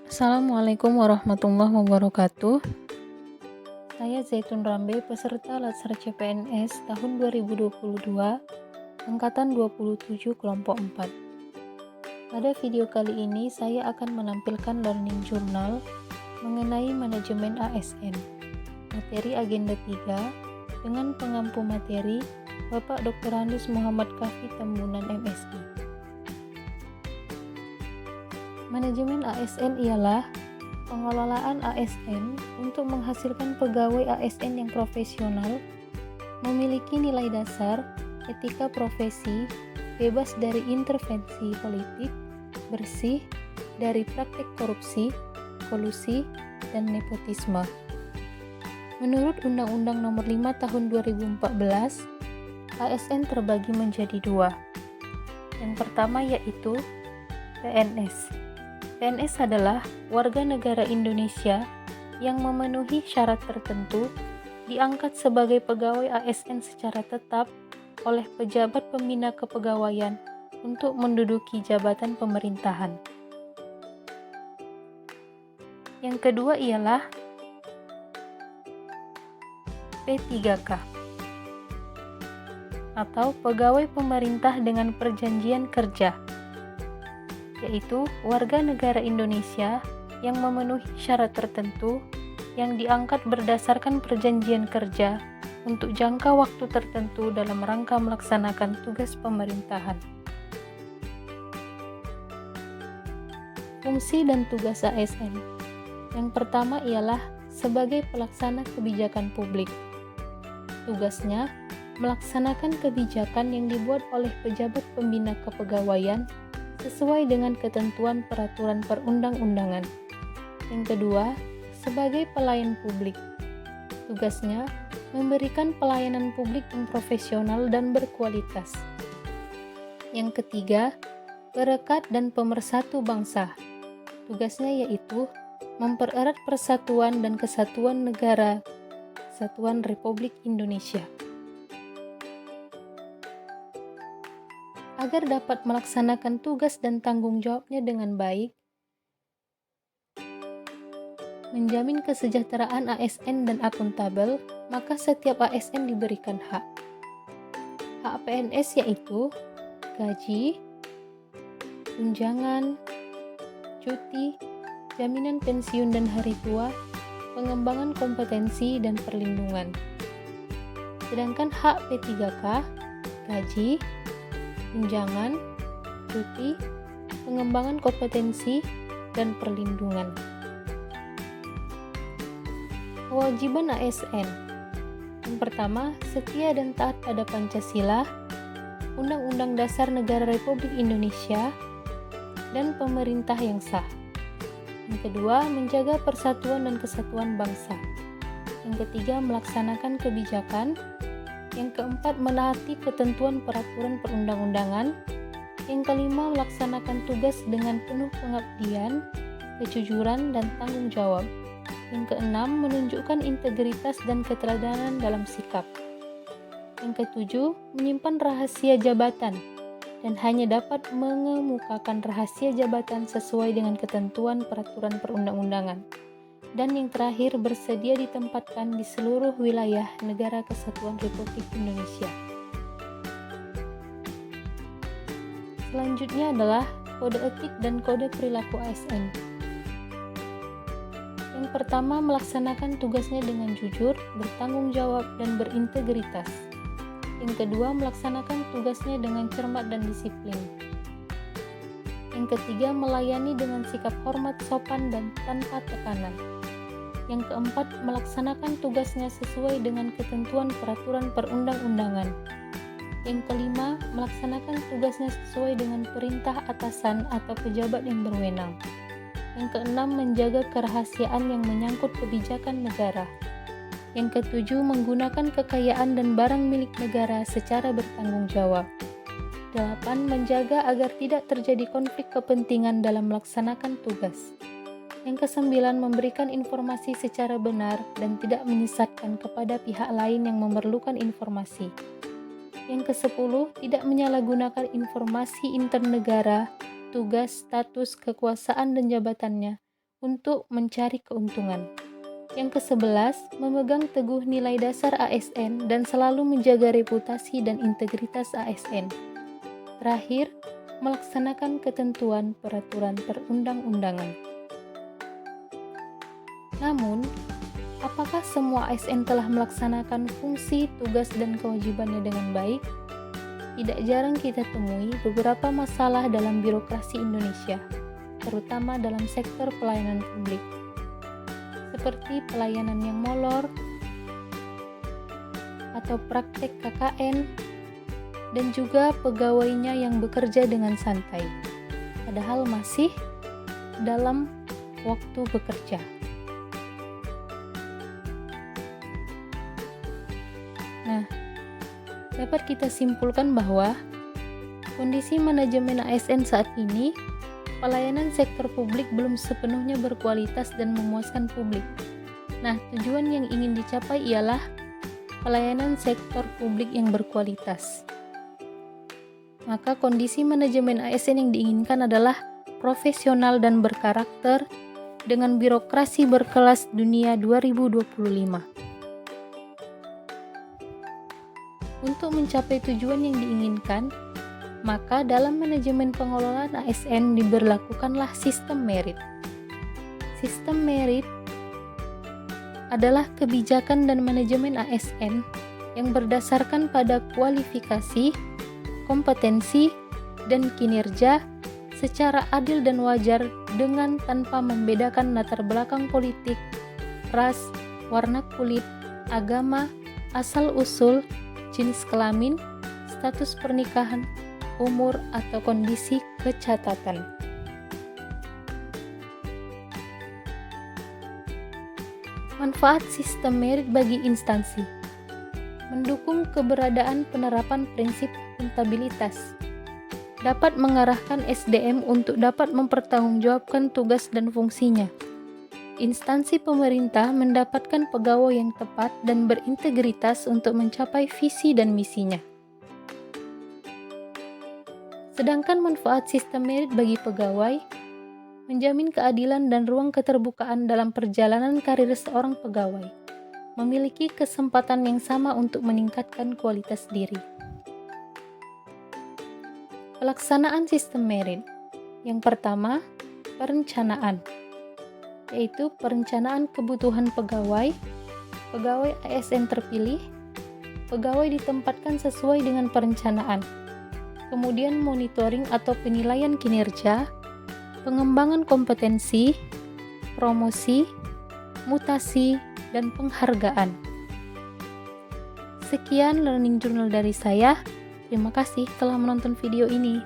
Assalamualaikum warahmatullahi wabarakatuh. Saya Zaitun Rambe, peserta Latsar CPNS tahun 2022, angkatan 27 kelompok 4. Pada video kali ini saya akan menampilkan learning journal mengenai manajemen ASN, materi agenda 3 dengan pengampu materi Bapak Dr. Handus Muhammad Kafi Tambunan MSI. Manajemen ASN ialah pengelolaan ASN untuk menghasilkan pegawai ASN yang profesional, memiliki nilai dasar, etika profesi, bebas dari intervensi politik, bersih dari praktik korupsi, kolusi, dan nepotisme. Menurut Undang-Undang Nomor 5 Tahun 2014, ASN terbagi menjadi dua. Yang pertama yaitu PNS. PNS adalah warga negara Indonesia yang memenuhi syarat tertentu diangkat sebagai pegawai ASN secara tetap oleh pejabat pembina kepegawaian untuk menduduki jabatan pemerintahan. Yang kedua ialah P3K atau pegawai pemerintah dengan perjanjian kerja, yaitu warga negara Indonesia yang memenuhi syarat tertentu yang diangkat berdasarkan perjanjian kerja untuk jangka waktu tertentu dalam rangka melaksanakan tugas pemerintahan. Fungsi dan tugas ASN. Yang pertama ialah sebagai pelaksana kebijakan publik. Tugasnya melaksanakan kebijakan yang dibuat oleh pejabat pembina kepegawaian sesuai dengan ketentuan peraturan perundang-undangan. Yang kedua, sebagai pelayan publik. Tugasnya memberikan pelayanan publik yang profesional dan berkualitas. Yang ketiga, perekat dan pemersatu bangsa. Tugasnya yaitu mempererat persatuan dan kesatuan negara Kesatuan Republik Indonesia. Agar dapat melaksanakan tugas dan tanggung jawabnya dengan baik, menjamin kesejahteraan ASN dan akuntabel, maka setiap ASN diberikan hak. Hak PNS yaitu gaji, tunjangan, cuti, jaminan pensiun dan hari tua, pengembangan kompetensi dan perlindungan. Sedangkan hak P3K, gaji, tunjangan, cuti, pengembangan kompetensi, dan perlindungan. Kewajiban ASN. Yang pertama, setia dan taat pada Pancasila, Undang-Undang Dasar Negara Republik Indonesia, dan pemerintah yang sah. Yang kedua, menjaga persatuan dan kesatuan bangsa. Yang ketiga, melaksanakan kebijakan. Yang keempat, menaati ketentuan peraturan perundang-undangan. Yang kelima, melaksanakan tugas dengan penuh pengabdian, kejujuran, dan tanggung jawab. Yang keenam, menunjukkan integritas dan keteladanan dalam sikap. Yang ketujuh, menyimpan rahasia jabatan dan hanya dapat mengemukakan rahasia jabatan sesuai dengan ketentuan peraturan perundang-undangan. Dan yang terakhir, bersedia ditempatkan di seluruh wilayah Negara Kesatuan Republik Indonesia. Selanjutnya adalah kode etik dan kode perilaku ASN. Yang pertama, melaksanakan tugasnya dengan jujur, bertanggung jawab, dan berintegritas. Yang kedua, melaksanakan tugasnya dengan cermat dan disiplin. Yang ketiga, melayani dengan sikap hormat, sopan, dan tanpa tekanan. Yang keempat, melaksanakan tugasnya sesuai dengan ketentuan peraturan perundang-undangan. Yang kelima, melaksanakan tugasnya sesuai dengan perintah atasan atau pejabat yang berwenang. Yang keenam, menjaga kerahasiaan yang menyangkut kebijakan negara. Yang ketujuh, menggunakan kekayaan dan barang milik negara secara bertanggung jawab. 8. Menjaga agar tidak terjadi konflik kepentingan dalam melaksanakan tugas. Yang kesembilan, memberikan informasi secara benar dan tidak menyesatkan kepada pihak lain yang memerlukan informasi. Yang kesepuluh, tidak menyalahgunakan informasi internegara, tugas, status, kekuasaan, dan jabatannya untuk mencari keuntungan. Yang ke-11, memegang teguh nilai dasar ASN dan selalu menjaga reputasi dan integritas ASN. Terakhir, melaksanakan ketentuan peraturan perundang-undangan. Namun, apakah semua ASN telah melaksanakan fungsi, tugas, dan kewajibannya dengan baik? Tidak jarang kita temui beberapa masalah dalam birokrasi Indonesia, terutama dalam sektor pelayanan publik, seperti pelayanan yang molor atau praktek KKN, dan juga pegawainya yang bekerja dengan santai, padahal masih dalam waktu bekerja. Nah, dapat kita simpulkan bahwa kondisi manajemen ASN saat ini, pelayanan sektor publik belum sepenuhnya berkualitas dan memuaskan publik. Nah, tujuan yang ingin dicapai ialah pelayanan sektor publik yang berkualitas. Maka kondisi manajemen ASN yang diinginkan adalah profesional dan berkarakter dengan birokrasi berkelas dunia 2025. Untuk mencapai tujuan yang diinginkan, maka dalam manajemen pengelolaan ASN diberlakukanlah sistem merit. Sistem merit adalah kebijakan dan manajemen ASN yang berdasarkan pada kualifikasi, kompetensi, dan kinerja secara adil dan wajar dengan tanpa membedakan latar belakang politik, ras, warna kulit, agama, asal-usul, jenis kelamin, status pernikahan, umur, atau kondisi kecatatan. Manfaat sistem merit bagi instansi: mendukung keberadaan penerapan prinsip akuntabilitas, dapat mengarahkan SDM untuk dapat mempertanggungjawabkan tugas dan fungsinya. Instansi pemerintah mendapatkan pegawai yang tepat dan berintegritas untuk mencapai visi dan misinya. Sedangkan manfaat sistem merit bagi pegawai menjamin keadilan dan ruang keterbukaan dalam perjalanan karir seorang pegawai, memiliki kesempatan yang sama untuk meningkatkan kualitas diri. Pelaksanaan sistem merit. Yang pertama, perencanaan, yaitu perencanaan kebutuhan pegawai, pegawai ASN terpilih, pegawai ditempatkan sesuai dengan perencanaan, kemudian monitoring atau penilaian kinerja, pengembangan kompetensi, promosi, mutasi, dan penghargaan. Sekian Learning Journal dari saya. Terima kasih telah menonton video ini.